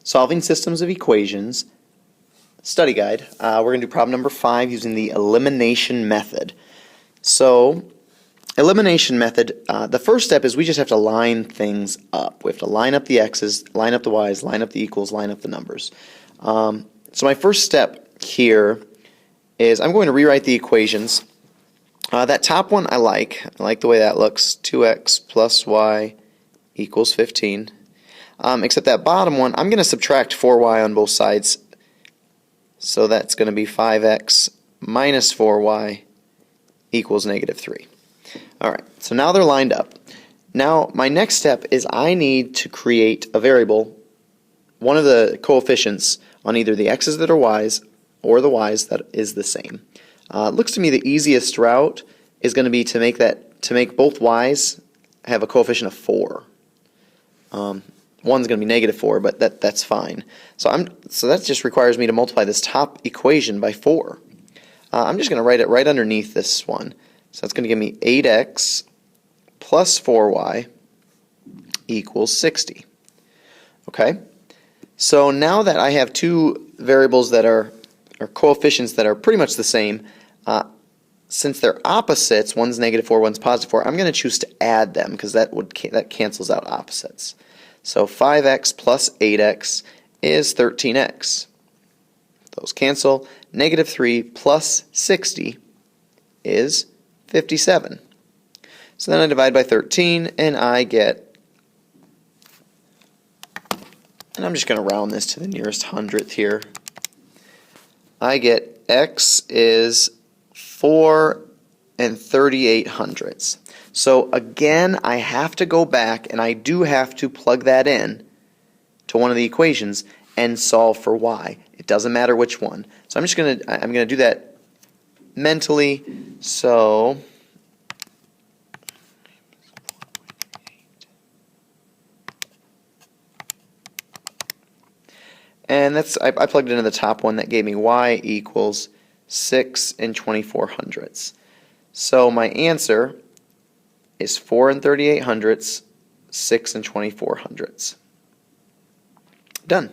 Solving systems of equations, study guide. We're going to do problem number 5 using the elimination method. So, elimination method, the first step is we just have to line things up. We have to line up the x's, line up the y's, line up the equals, line up the numbers. So my first step here is I'm going to rewrite the equations. That top one I like the way that looks, 2x plus y equals 15. Except that bottom one, I'm going to subtract 4y on both sides. So that's going to be 5x minus 4y equals negative 3. Alright, so now they're lined up. Now my next step is I need to create a variable, one of the coefficients on either the x's that are y's or the y's that is the same. It looks to me the easiest route is going to be to make both y's have a coefficient of 4. One's going to be negative 4, but that's fine. So that just requires me to multiply this top equation by 4. I'm just going to write it right underneath this one. So that's going to give me 8x plus 4y equals 60. Okay? So now that I have two variables that are coefficients that are pretty much the same, since they're opposites, one's negative 4, one's positive 4, I'm going to choose to add them because that cancels out opposites. So 5x plus 8x is 13x. Those cancel. Negative 3 plus 60 is 57. So then I divide by 13 and I get, and I'm just going to round this to the nearest hundredth here. I get x is 4 3/38. So again, I have to go back and I do have to plug that in to one of the equations and solve for y. It doesn't matter which one. So I'm gonna do that mentally. So and I plugged it into the top one. That gave me y equals 6 24/100. So my answer is 4 3/38, 6 24/100. Done.